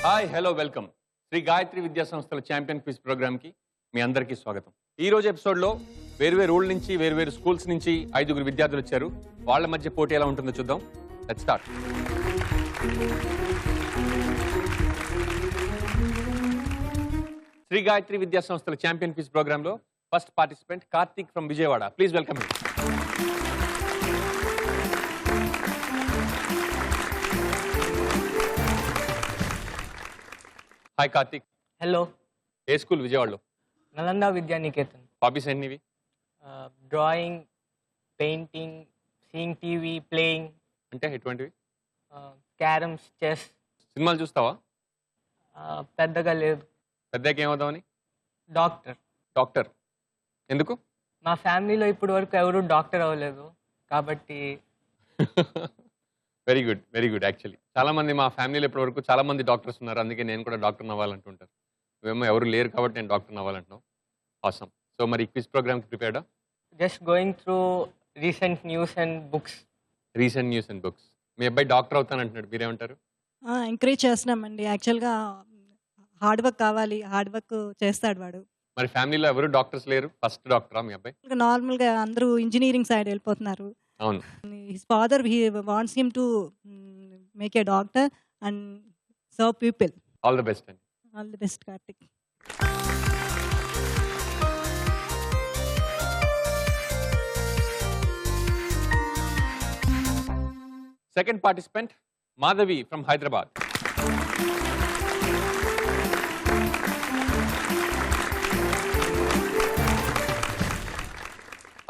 Hi hello welcome Sri Gayatri Vidya సంస్థల champion quiz ప్రోగ్రామ్కి మీ అందరికీ స్వాగతం. ఈ రోజు ఎపిసోడ్లో వేరువేరు ఊళ్ళ నుంచి వేరువేరు స్కూల్స్ నుంచి 5గురు విద్యార్థులు వచ్చారు. వాళ్ళ మధ్య పోటీ ఎలా ఉంటుందో చూద్దాం. Let's start. శ్రీ గాయత్రి విద్యా సంస్థల ఛాంపియన్ క్విజ్ ప్రోగ్రాంలో first participant Karthik from Vijayawada. Please welcome him. Hi Karthik. Hello, ఏ స్కూల్ విజయవాడలో? నలంద విద్యానికేతన్. హాబీస్ ఎన్నివి? Drawing, painting, seeing TV, playing. అంటే ఎటువంటివి? Carroms, chess. సినిమాలు చూస్తావా? పెద్దగా లేదు. పెద్దగా ఏమవుతావని? డాక్టర్. డాక్టర్ ఎందుకు? మా ఫ్యామిలీలో ఇప్పటి వరకు ఎవరు డాక్టర్ అవ్వలేదు కాబట్టి. Very good, very good. Actually చాలా మంది మా ఫ్యామిలీలో ఇప్పటి వరకు చాలా మంది డాక్టర్స్ ఉన్నారు. అందుకే నేను కూడా డాక్టర్ అవ్వాలంటుంటారు. నువ్వేమో ఎవరు లేరు కాబట్టి నేను డాక్టర్ అవ్వాలంటున్నావు. ఆసమ్. సో మరి క్విజ్ ప్రోగ్రామ్కి ప్రిపేర్డా? Just going through recent news and books. Recent news and books. మీ అబ్బాయి డాక్టర్ అవుతానంటున్నాడు, మీరేమంటారు? ఎంకరేజ్ చేస్తున్నామండి. యాక్చువల్గా హార్డ్ వర్క్ కావాలి, హార్డ్ వర్క్ చేస్తాడు వాడు. మరి ఫ్యామిలీలో ఎవరు డాక్టర్స్ లేరు? ఫస్ట్ డాక్టరా మీ అబ్బాయి? నార్మల్గా అందరూ ఇంజనీరింగ్ సైడ్ వెళ్ళిపోతున్నారు. అవును. His father he wants him to make a doctor and serve people. All the best అండి. All the best Karthik. Second participant Madhavi from Hyderabad.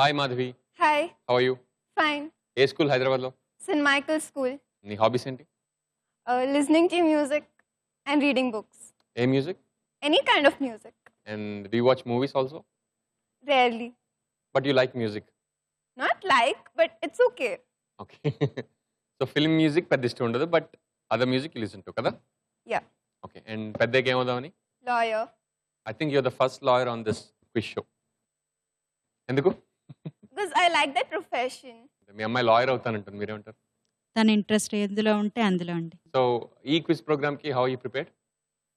Hi Madhavi. Hi, how are you? fine. ఏ school హైదరాబాద్లో? St. Michael's School. నీ hobbies ఏంటి? Listening to music and reading books. ఏ music? Any kind of music. And do you watch movies also? Rarely. But you like music? Not like, but it's okay. Okay. So film music పెద్ద ఇష్టం ఉండదు, but other music listen to కదా? Yeah. Okay. And పెద్దగా ఏమవుదామని? Lawyer. I think you're the first lawyer on this quiz show. ఎందుకు? Because I like that profession. మీ అమ్మాయి lawyer అవుతానంటుంది, మీరేమంటారు? తన ఇంట్రెస్ట్ ఎందులో ఉంటే అందులో అండి. సో ఈ క్విజ్ ప్రోగ్రామ్కి how you prepared?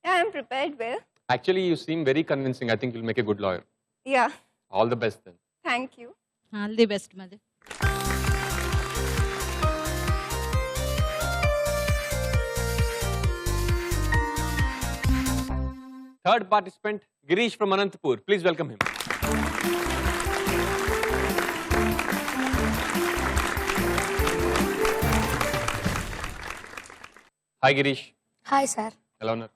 Yeah, I'm prepared well. Actually, you seem very convincing. I think you'll make a good lawyer. Yeah. All the best then. Thank you. All the best mother. Third participant, Girish from Anantapur. Please welcome him. Hi Girish. Hi sir, ఎలా ఉన్నారు?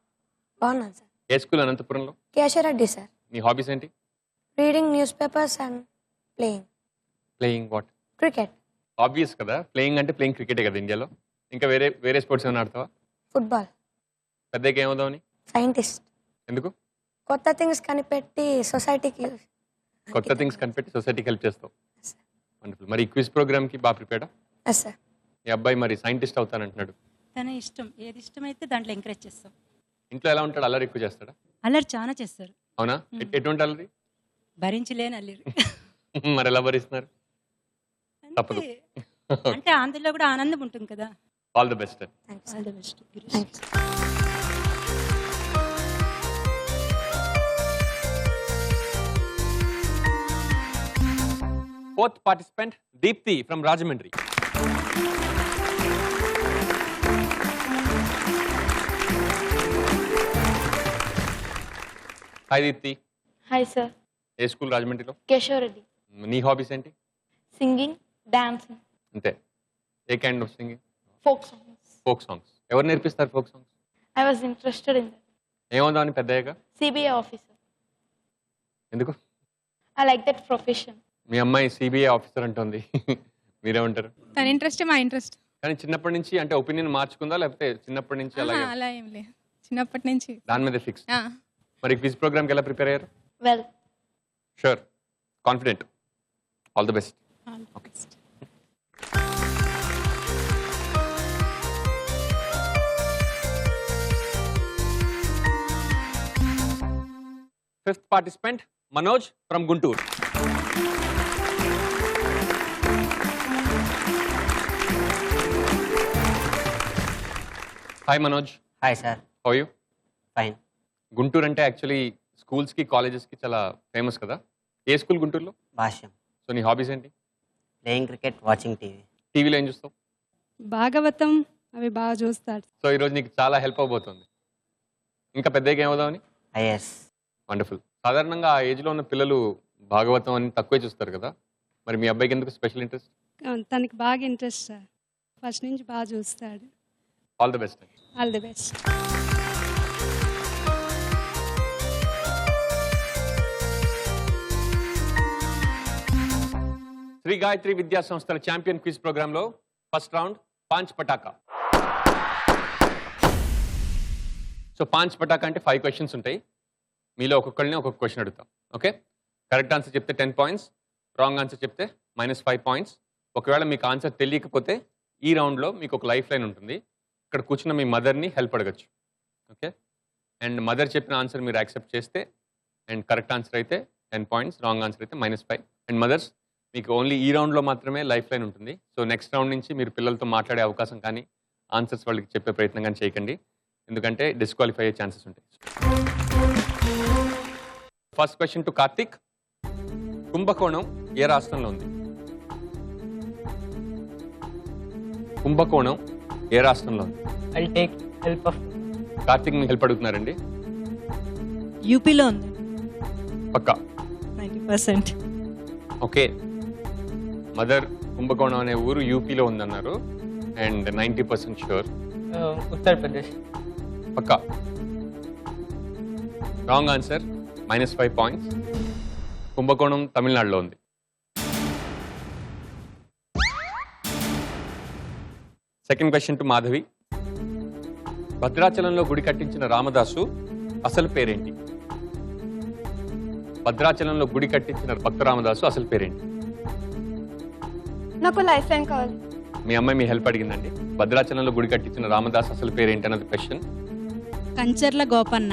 బాగున్నాను sir. ఏ school అనంతపురంలో? Keshavareddy sir. నీ hobbies ఏంటి? Reading news papers and playing playing what? Cricket, obvious కదా, playing అంటే playing క్రికెటే కదా ఇండియాలో. ఇంకా వేరే స్పోర్ట్స్ ఏమైనా ఆడతావా? ఫుట్బాల్, పెద్దగా ఏమవుదామని? సైంటిస్ట్. ఎందుకు? కొత్త థింగ్స్ కనిపెట్టి సొసైటీకి. కొత్త థింగ్స్ కనిపెట్టి సొసైటీకి హెల్ప్ చేస్తావు. వండర్ఫుల్. మరి క్విజ్ ప్రోగ్రామ్కి బాగా ప్రిపేర్డా? Yes sir. మీ అబ్బాయి మరి సైంటిస్ట్ అవుతానంటున్నాడు. తన ఇష్టం, ఏది ఇష్టమైతే దాంట్లో ఎంకరేజ్ చేస్తాం. ఇంట్లో ఎలా ఉంటాడు? అల్లరి ఎక్కువ చేస్తాడా? అల్లరి చాలా చేస్తారు. అవునా? ఎటువంటి అల్లరి? భరించలేని అల్లరి. మరి ఎలా భరిస్తున్నారు? తప్పదు. అంతే. అంటే అందులో కూడా ఆనందం ఉంటుంది కదా. All the best. Thanks. All the best. Thanks. Fourth participant, Deepthi from Rajahmundry. Hi Deepthi. Hi sir, ఏ స్కూల్ రాజమండ్రిలో? కేశవరెడ్డి. నీ హాబీస్ ఏంటి? సింగింగ్, డాన్సింగ్, అంతే. ఏ kind of singing? Folk songs. Folk songs. ఎవరు నేర్పిస్తారు folk songs? I was interested in that. ఏమవుదామని పెద్దయ్యాక? CBI officer. ఎందుకు? I like that profession. మీ అమ్మాయి సిబిఐ ఆఫీసర్ అంటుంది. మీరేమంటారు? తన ఇంట్రెస్ట్ మా ఇంట్రెస్ట్. కానీ చిన్నప్పటి నుంచి అంటే ఒపీనియన్ మార్చుకుందా, లేకపోతే చిన్నప్పటి నుంచి అలాగే అలా ఏం లేదు, చిన్నప్పటి నుంచి దాని మీద ఫిక్స్? మరి క్విజ్ ప్రోగ్రామ్కి ఎలా ప్రిపేర్ అయ్యారు? Well. Sure, confident. All the best. Okay. Fifth participant, Manoj from Guntur. Hi Manoj. Hi sir. How you? Fine. Guntur అంటే యాక్చువల్లీ స్కూల్స్కి కాలేజెస్కి చాలా ఫేమస్ కదా. ఏ స్కూల్ గుంటూరులో? భాష్యం. సో నీ హాబీస్ ఏంటి? Playing cricket, watching TV. టీవీలో ఏం చూస్తావు? భాగవతం అవి బాగా చూస్తాడు. సో ఈరోజు నీకు చాలా హెల్ప్ అవబోతుంది. ఇంకా పెద్దగా ఏమవుదామని? ఐఎస్. వండర్ఫుల్. సాధారణంగా ఆ ఏజ్లో ఉన్న పిల్లలు భాగవతం అని తక్కువే చూస్తారు కదా. మరి మీ అబ్బాయికి ఎందుకు స్పెషల్ ఇంట్రెస్ట్? తనకి బాగా ఇంట్రెస్ట్ సార్. ఫస్ట్ నుంచి బాగా చూస్తాడు. All the best. All the best. Sri Gayatri Vidya సంస్థల ఛాంపియన్ క్విజ్ ప్రోగ్రాంలో first round Panch Pataka. So Panch Pataka అంటే 5 క్వశ్చన్స్ ఉంటాయి. మీలో ఒక్కొక్కరిని ఒక్కొక్క క్వశ్చన్ అడుగుతాం. ఓకే, కరెక్ట్ ఆన్సర్ చెప్తే 10 పాయింట్స్, రాంగ్ ఆన్సర్ చెప్తే -5 పాయింట్స్. ఒకవేళ మీకు ఆన్సర్ తెలియకపోతే ఈ రౌండ్లో మీకు ఒక లైఫ్ లైన్ ఉంటుంది. ఇక్కడ కూర్చున్న మీ మదర్ని హెల్ప్ అడగచ్చు. ఓకే, అండ్ మదర్ చెప్పిన ఆన్సర్ మీరు యాక్సెప్ట్ చేస్తే అండ్ కరెక్ట్ ఆన్సర్ అయితే 10 పాయింట్స్, రాంగ్ ఆన్సర్ అయితే -5. అండ్ మదర్స్, మీకు ఓన్లీ ఈ రౌండ్లో మాత్రమే లైఫ్ లైన్ ఉంటుంది. సో నెక్స్ట్ రౌండ్ నుంచి మీరు పిల్లలతో మాట్లాడే అవకాశం కానీ ఆన్సర్స్ వాళ్ళకి చెప్పే ప్రయత్నం కానీ చేయకండి, ఎందుకంటే డిస్క్వాలిఫై అయ్యే ఛాన్సెస్ ఉంటాయి. First question to Karthik. కుంభకోణం ఏ రాష్ట్రంలో ఉంది? కుంభకోణం ఏ రాష్ట్రంలో ఉంది? I take help of Karthik మీకు హెల్ప్ అడుగుతున్నారండి. యూపీలో ఉంది పక్కా? 90%. ఓకే, మదర్ కుంభకోణం అనే ఊరు యూపీలో ఉందన్నారు అండ్ 90% షూర్. ఉత్తరప్రదేశ్. పక్కా? Wrong answer, -5 points. కుంభకోణం తమిళనాడులో ఉంది. Second question to Madhavi. భద్రాచలంలో గుడి కట్టించిన రామదాసు అసలు పేరేంటి? భద్రాచలంలో గుడి కట్టించిన భక్త రామదాసు అసలు పేరేంటి? నాకు లైఫ్ లైన్ కావాలి. మీ అమ్మాయి మీ హెల్ప్ అడిగిందండి. భద్రాచలంలో గుడి కట్టించిన రామదాస్ అసలు పేరేంటి అన్నది క్వశ్చన్. కంచర్ల గోపన్న.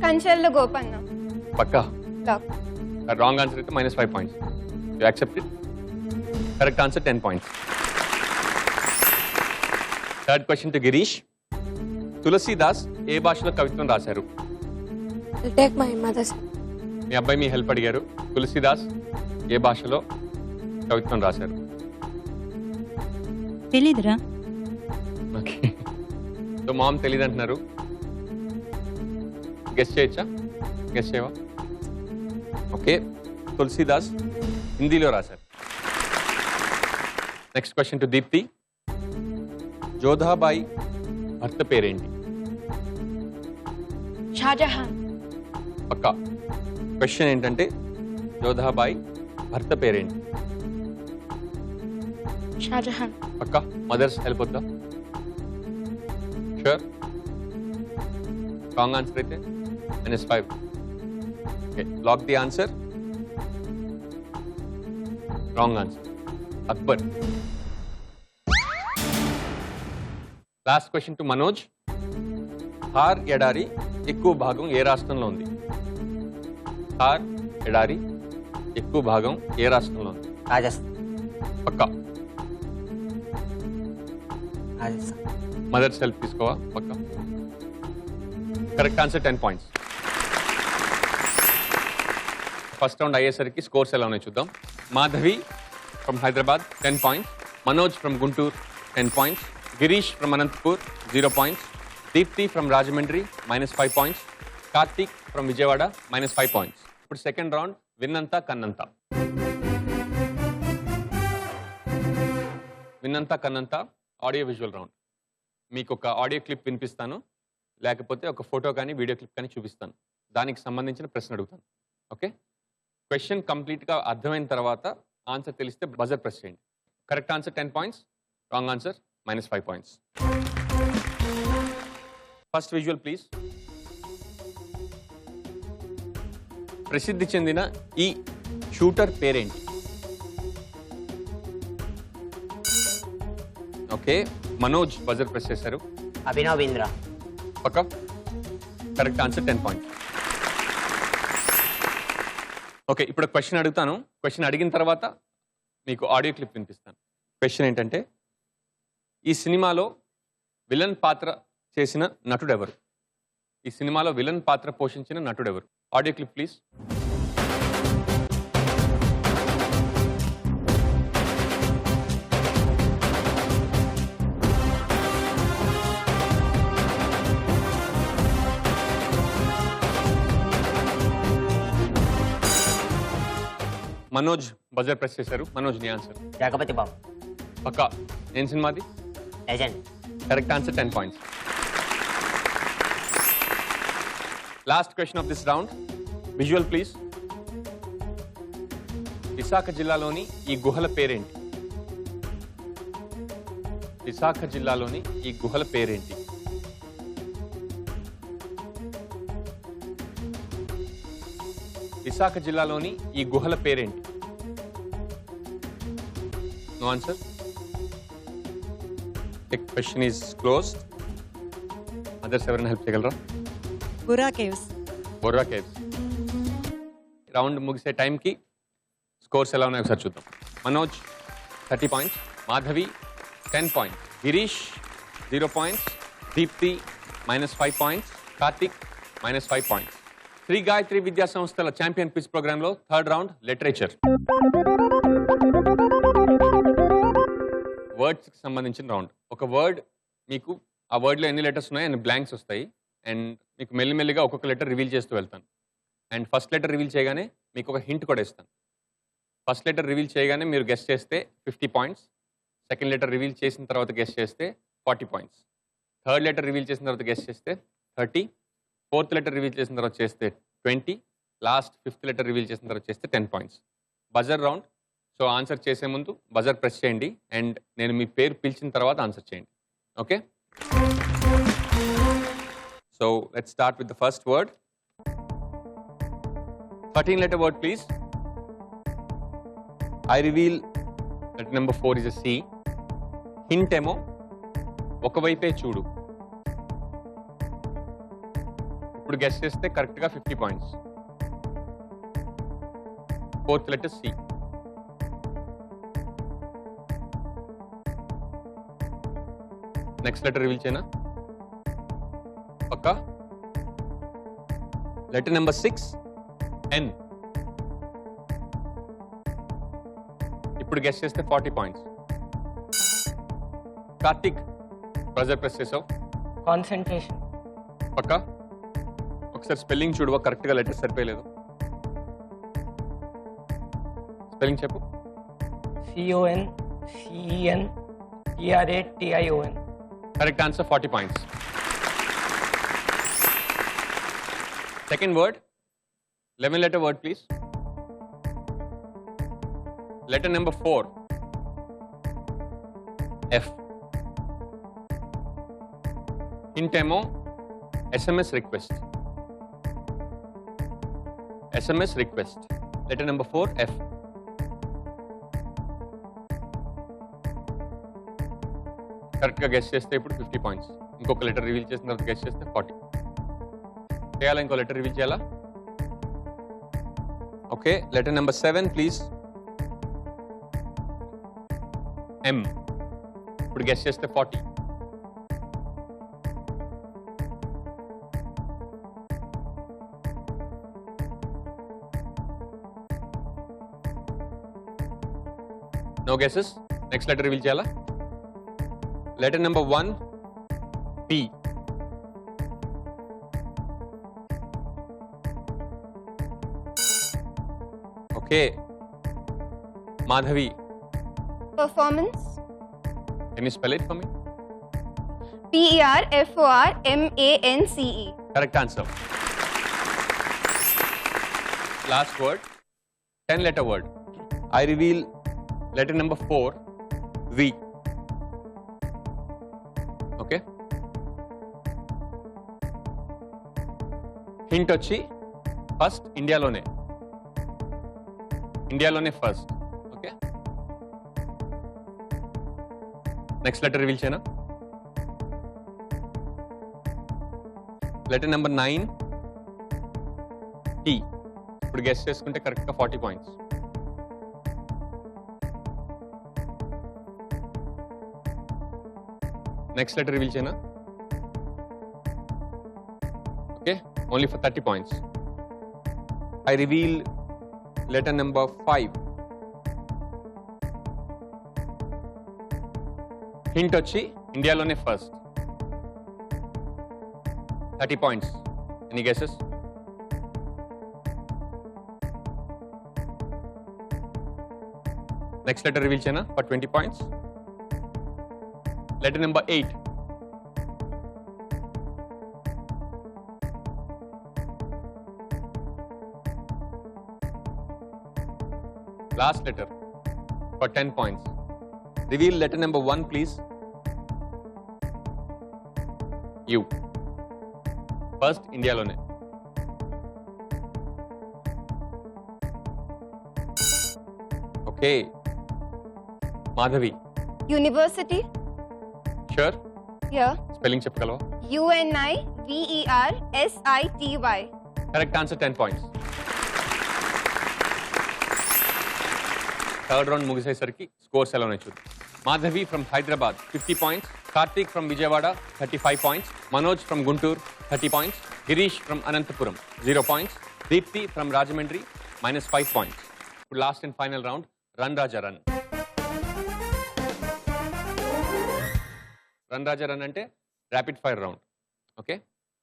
కంచెల్లో గోపన్న. పక్కా? లాక్. రాంగ్ ఆన్సర్ అయితే -5 points. You accept it? Correct answer 10 points. Third question to Girish. Tulsidas ఏ భాషలో కవిత్వం రాశారు? I'll take my mother's. మీ అబ్బాయి మీ హెల్ప్ అడిగారు. తులసీదాస్ ఏ భాషలో కవిత్వం రాశారు? తెలీదురా. ఓకే, సో మామ్ తెలియదు అంటున్నారు. గెస్ట్ చేయొచ్చా? గెస్ట్ చేయవా? ఓకే, తులసీదాస్ హిందీలో రాశారు. Next question to Deepti. Jodhabai భర్త పేరేంటి? షాజహాన్. పక్కా? క్వశ్చన్ ఏంటంటే జోధాబాయి భర్త పేరేంటి? షాజహాన్. పక్కా? మదర్స్ హెల్ప్ వద్దా? షూర్? రాంగ్ ఆన్సర్ అయితే -5. Okay, lock the answer. Wrong answer, Akbar. Last question to Manoj. Thar ఎడారి ఎక్కువ భాగం ఏ రాష్ట్రంలో ఉంది? థార్ ఎడారి ఎక్కువ భాగం ఏ రాష్ట్రంలో ఉంది? రాజస్థాన్. పక్కా? రాజస్థాన్. మదర్స్ హెల్ప్ తీసుకోవా? పక్కా? Correct answer 10 points. First round అయ్యేసరికి స్కోర్స్ ఎలా ఉన్నాయో చూద్దాం. Madhavi from Hyderabad 10 points, Manoj from Guntur 10 points, Girish from Anantapur 0 points, Deepti from Rajahmundry -5 points, Karthik from Vijayawada -5 points. ఇప్పుడు సెకండ్ రౌండ్ విన్నంత కన్నంత. విన్నంత కన్నంత ఆడియో విజువల్ రౌండ్. మీకు ఒక ఆడియో క్లిప్ వినిపిస్తాను, లేకపోతే ఒక ఫోటో కానీ వీడియో క్లిప్ కానీ చూపిస్తాను. దానికి సంబంధించిన ప్రశ్న అడుగుతాను. ఓకే, క్వశ్చన్ కంప్లీట్గా అర్థమైన తర్వాత ఆన్సర్ తెలిస్తే బజర్ ప్రెస్ చేయండి. Correct answer 10 points, wrong answer -5 points. First visual please. ప్రసిద్ధి చెందిన ఈ షూటర్ పేరేంటి? ఓకే, మనోజ్ బజర్ ప్రెస్ చేశారు. అభినవ్ బింద్రా. పక్కా? Correct answer 10 points. ఓకే, ఇప్పుడు క్వశ్చన్ అడుగుతాను. క్వశ్చన్ అడిగిన తర్వాత మీకు ఆడియో క్లిప్ వినిపిస్తాను. క్వశ్చన్ ఏంటంటే, ఈ సినిమాలో విలన్ పాత్ర చేసిన నటుడెవరు? ఈ సినిమాలో విలన్ పాత్ర పోషించిన నటుడెవరు? Audio clip please. Manoj buzzer press చేశారు. మనోజ్ నీ ఆన్సర్ జగపతి బాబు. పక్కా. ఏం సినిమాది? Legend. Correct answer, 10 points. Last question of this round. Visual please. Visakha జిల్లాలోని ఈ గుహల పేరేంటి? విశాఖ జిల్లాలోని ఈ గుహల పేరేంటి? విశాఖ జిల్లాలోని ఈ గుహల పేరేంటి? No answer. The question is closed. Others ఎవరైనా హెల్ప్ చేయగలరా? Borra caves. Borra caves. Round ముగిసే టైంకి స్కోర్స్ ఎలా ఉన్నాయో ఒకసారి చూద్దాం. Manoj 30 points, Madhavi 10 points, Girish 0 points, Deepti -5 points, Karthik -5 points. Shri Gayatri Vidya సంస్థల ఛాంపియన్ క్విజ్ ప్రోగ్రాంలో థర్డ్ రౌండ్ లిటరేచర్. వర్డ్స్కి సంబంధించిన రౌండ్. ఒక వర్డ్ మీకు ఆ వర్డ్లో ఎన్ని లెటర్స్ ఉన్నాయి అన్ని బ్లాంక్స్ వస్తాయి అండ్ మీకు మెల్లిమెల్లిగా ఒక్కొక్క లెటర్ రివీల్ చేస్తూ వెళ్తాను. అండ్ ఫస్ట్ లెటర్ రివీల్ చేయగానే మీకు ఒక హింట్ కూడా ఇస్తాను. ఫస్ట్ లెటర్ రివీల్ చేయగానే మీరు గెస్ట్ చేస్తే 50 points, సెకండ్ లెటర్ రివీల్ చేసిన తర్వాత గెస్ట్ చేస్తే 40 points, థర్డ్ లెటర్ రివీల్ చేసిన తర్వాత గెస్ట్ చేస్తే 30, ఫోర్త్ లెటర్ రివీల్ చేసిన తర్వాత చేస్తే 20, లాస్ట్ ఫిఫ్త్ లెటర్ రివీల్ చేసిన తర్వాత చేస్తే 10 points. Buzzer round. So answer చేసే ముందు బజర్ ప్రెస్ చేయండి అండ్ నేను మీ పేరు పిలిచిన తర్వాత ఆన్సర్ చేయండి. Okay, so let's start with the first word. 13 letter word please. I reveal that number 4 is a C. Hint ఏమో ఒకవైపే చూడు. ఇప్పుడు గెస్ చేస్తే కరెక్ట్గా 50 points. Fourth letter C. Next letter reveal చేయనా? పక్కా. Letter number 6 N. ఇప్పుడు guess చేస్తే 40 points. Karthik buzzer press చేసావు. కాన్సన్ట్రేషన్. పక్కా. ఒకసారి స్పెల్లింగ్ చూడవా, కరెక్ట్గా లెటర్ సరిపోయలేదు. స్పెల్లింగ్ చెప్పు. CONCENTRATION. Correct answer, 40 points. Second word. 11 letter word please. Letter number 4 F. Hint ఏమో SMS request. SMS request. Letter number 4 F. కరెక్ట్గా గెస్ చేస్తే ఇప్పుడు 50 points. ఇంకొక లెటర్ రివీల్ చేసిన తర్వాత గెస్ చేస్తే 40. చేయాలా? ఇంకో లెటర్ రివీల్ చేయాలా? Okay, letter number 7 please. M. ఇప్పుడు గెస్ చేస్తే 40. No guesses. Next letter reveal చేయాలా? Letter number 1 P. Okay, Madhavi. Performance. Can you spell it for me? PERFORMANCE. Correct answer. Last word. 10 letter word. I reveal letter number 4 V. Okay. Hint వచ్చి first ఇండియాలోనే first. Okay, next letter reveal చేయనా? Letter number 9 T. ఇప్పుడు guess చేసుకుంటే కరెక్ట్గా 40 points. Next letter reveal చేయనా? only for 30 points. I reveal letter number 5. Hint వచ్చి ఇండియాలోనే first. 30 points. Any guesses? Next letter reveal చేయనా for 20 points. Letter number 8. Last letter for 10 points. Reveal letter number 1, please. U. First, ఇండియాలోనే. Okay. Madhavi. University. Sure. Here. Spelling చెప్పగలవా? UNIVERSITY. Correct answer, 10 points. Third round ముగిసేసరికి scores ఎలా ఉన్నాయి చూద్దాం. Madhavi from Hyderabad 50 points, Karthik from Vijayawada 35 points, Manoj from Guntur 30 points, Girish from Anantapuram 0 points, Deepthi from Rajahmundry -5 points. ఇప్పుడు last and final round run Raja run. Run Raja run అంటే rapid fire round. Okay,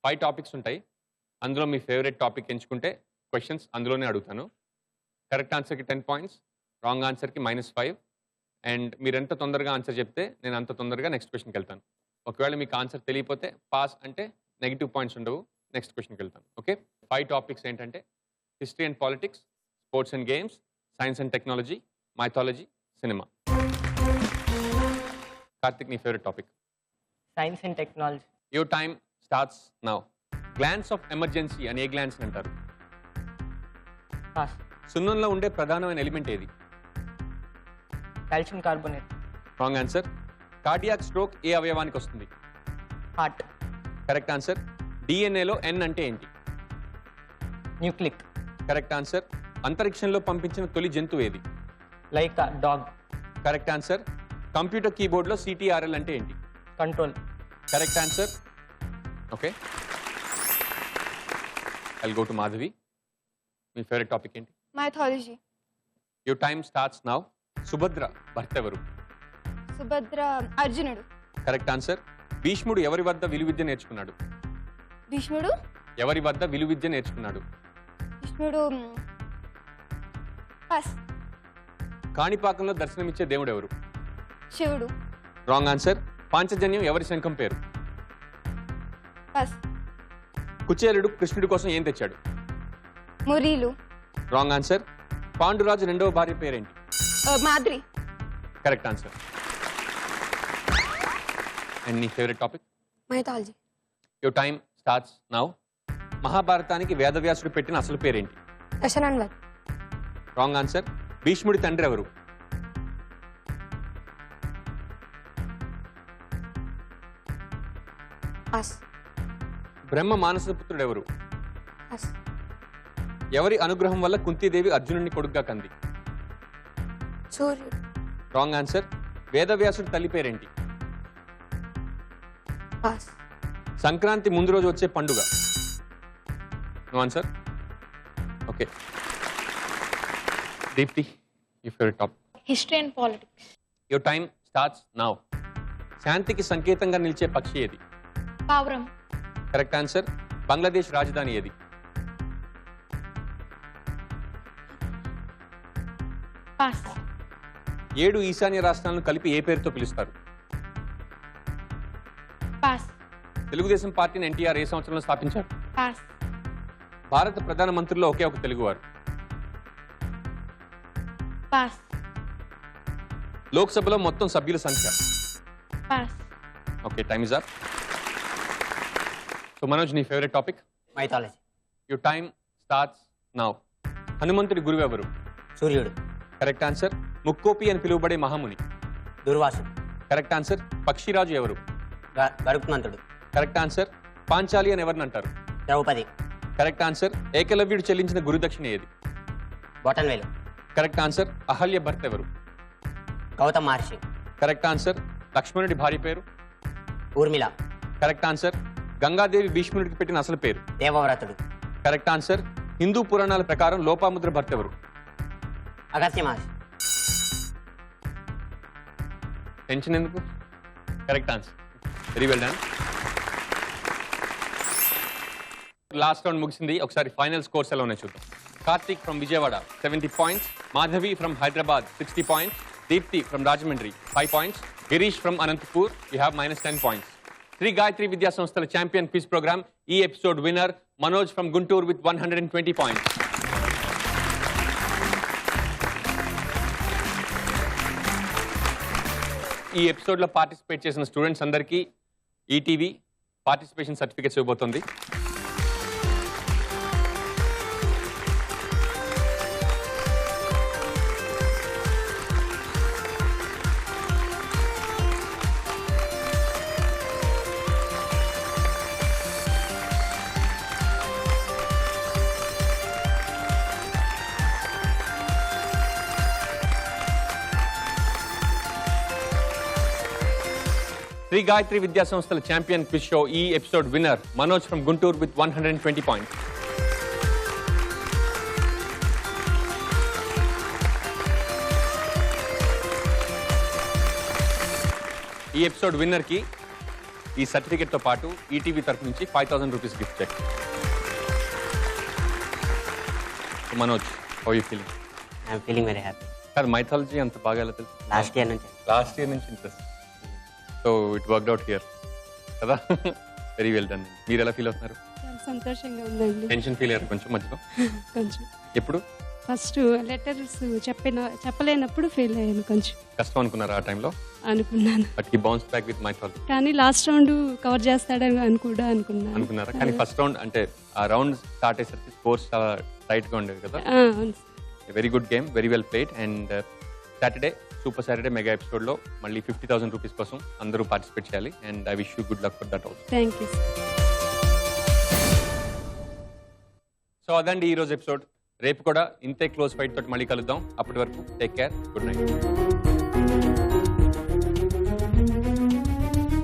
5 topics ఉంటాయి. అందులో మీ ఫేవరెట్ టాపిక్ ఎంచుకుంటే క్వశ్చన్స్ అందులోనే అడుగుతాను. కరెక్ట్ ఆన్సర్కి 10 points, రాంగ్ ఆన్సర్కి -5. అండ్ మీరు ఎంత తొందరగా ఆన్సర్ చెప్తే నేను అంత తొందరగా నెక్స్ట్ క్వశ్చన్కి వెళ్తాను. ఒకవేళ మీకు ఆన్సర్ తెలియకపోతే పాస్ అంటే నెగిటివ్ పాయింట్స్ ఉండవు, నెక్స్ట్ క్వశ్చన్కి వెళ్తాను. ఓకే, 5 టాపిక్స్ ఏంటంటే history and politics, sports and games, science and technology, mythology, cinema. Karthik, నీ favourite topic? Science and technology. Your time starts now. Glance of emergency అని ఏ గ్లాన్స్ అంటారు? పాస్. సున్నంలో ఉండే ప్రధానమైన ఎలిమెంట్ ఏది? Calcium carbonate. Wrong answer. Cardiac stroke ఏ అవయవానికి వస్తుంది? హార్ట్. Correct answer. డిఎన్ఏలో ఎన్ అంటే ఏంటి? న్యూక్లిక్. Correct answer. అంతరిక్షంలో పంపించిన తొలి జంతువు ఏది? Laika dog. Correct answer. Computer కీబోర్డ్లో CTRL అంటే ఏంటి? Control. Correct answer. Okay, I'll go to Madhavi. మీ ఫేవరెట్ టాపిక్ ఏంటి? Mythology. Your time starts now. Subhadra భర్త ఎవరు? Subhadra. Arjunudu. Correct answer. భీష్ముడు ఎవరి వద్ద విలువిద్య నేర్చుకున్నాడు? Bhishmudu. ఎవరి వద్ద విలువిద్య నేర్చుకున్నాడు? Bhishmudu. Pass. కాణిపాకంలో దర్శనమిచ్చే దేవుడు ఎవరు? Shivudu. Wrong answer. పాంచజన్యం ఎవరి శంఖం పేరు? Pass. కుచేలుడు కృష్ణుడి కోసం ఏం తెచ్చాడు? Murilu. Wrong answer. పాండురాజు రెండవ భార్య పేరేంటి? Madri. Correct answer. అండ్ నీ favourite topic? mythology, your time starts now. మహాభారతానికి వేదవ్యాసుడు పెట్టిన అసలు పేరేంటి? Dashananvar, wrong answer. భీష్ముడి తండ్రి ఎవరు? pass, బ్రహ్మ మానసపుత్రుడు ఎవరు? pass, ఎవరి అనుగ్రహం వల్ల కుంతీదేవి అర్జునుడిని కొడుగ్గా కంది? Suryudu, wrong answer. వేదవ్యాసుడి తల్లి పేరేంటి? pass, సంక్రాంతి ముందు రోజు వచ్చే పండుగ? No answer. Okay, Deepti, you favourite top? History and politics. Your time starts now. శాంతికి సంకేతంగా నిలిచే పక్షి ఏది? Pavaram. Correct answer. బంగ్లాదేశ్ రాజధాని ఏది? Pass. 7 ఈశాన్య రాష్ట్రాలను కలిపి ఏ పేరుతో పిలుస్తారు? Pass. తెలుగుదేశం పార్టీని ఎన్టీఆర్ ఏ సంవత్సరంలో స్థాపించారు? Pass. భారత ప్రధాన మంత్రుల్లో ఒకే ఒక తెలుగువారు? Pass. లోక్సభలో మొత్తం సభ్యుల సంఖ్య? Pass. Okay, time is up. So Manoj, నీ favourite topic? Mythology. Your time starts now. హనుమంతుడి గురువు ఎవరు? సూర్యుడు. Correct answer. ముక్కోపి అని పిలువబడే మహాముని? దుర్వాసుడు. Correct answer. పక్షిరాజు ఎవరు? గరుత్మంతుడు. Correct answer. పాంచాలి అని ఎవరిని అంటారు? ద్రౌపది. Correct answer. ఏకలవ్యుడు చెల్లించిన గురుదక్షిణ ఏది? బొటన్వేలు. Correct answer. అహల్య భర్త ఎవరు? గౌతమ్ మహర్షి. Correct answer. లక్ష్మణుడి భార్య పేరు? ఊర్మిళ. Correct answer. గంగాదేవి భీష్ముడికి పెట్టిన అసలు పేరు? దేవవ్రతుడు. Correct answer. హిందూ పురాణాల ప్రకారం లోపాముద్ర భర్త ఎవరు? అగస్త్య మహర్షి. టెన్షన్ ఎందుకు? Correct answer. Very well done. Last round ముగిసింది. ఒకసారి ఫైనల్ స్కోర్స్ ఎలా ఉన్నాయి చూద్దాం. Karthik from Vijayawada 70 points, Madhavi from Hyderabad 60 points, Deepti from Rajahmundry 5 points, Girish from Anantapur you have -10 points. Sri Gayatri Vidya సంస్థల ఛాంపియన్ క్విజ్ ప్రోగ్రామ్ ఈ episode winner Manoj from Guntur with 120 points. ఈ ఎపిసోడ్లో పార్టిసిపేట్ చేసిన స్టూడెంట్స్ అందరికీ ఈటీవీ పార్టిసిపేషన్ సర్టిఫికేట్స్ ఇవ్వబోతోంది. శ్రీ గాయత్రి విద్యా సంస్థల ఛాంపియన్ క్విజ్ షో ఈ episode winner Manoj from Guntur with 120 points. ఈ ఎపిసోడ్ విన్నర్ కి ఈ సర్టిఫికేట్ తో పాటు ఈటీవీ తరఫు నుంచి 5000 rupees gift cheque. Manoj, how you feeling? I'm feeling very happy. Sir mythology అంత బాగా ఎలా తెలుసు? లాస్ట్ ఇయర్ నుంచి. లాస్ట్ ఇయర్ నుంచి interest. So it worked out here కదా. Very well done. మీరు ఎలా ఫీల్ అవుతున్నారు? చాలా సంతోషంగా ఉందండి. టెన్షన్ ఫీల్ అయ్యారు కొంచెం మధ్యలో? కొంచెం. ఎప్పుడు? ఫస్ట్ లెటర్స్ చెప్పలేనప్పుడు ఫెయిల్ అయ్యాను, కొంచెం కష్టం అనుకున్నారా ఆ టైంలో? అనుకున్నాను. But he bounce back with mythology. కానీ లాస్ట్ రౌండ్ కవర్ చేస్తాడని అని కూడా అనుకున్నాను. అనుకున్నారా? కానీ ఫస్ట్ రౌండ్ అంటే ఆ రౌండ్ స్టార్ట్ అయ్యేసరికి స్కోర్స్ చాలా టైట్ గా ఉండేవి కదా. అవును. Very good game, very well played. And Saturday super Saturday mega episode లో మళ్ళీ 50,000 రూపీస్ కోసం అందరూ పార్టిసిపేట్ చేయాలి. And I wish you good luck for that also. Thank you. So అదండి ఈ రోజు ఎపిసోడ్. రేపు కూడా ఇంతే క్లోజ్ ఫైట్ తోటి మళ్ళీ కలుద్దాం. అప్పటి వరకు టేక్ కేర్, గుడ్ నైట్.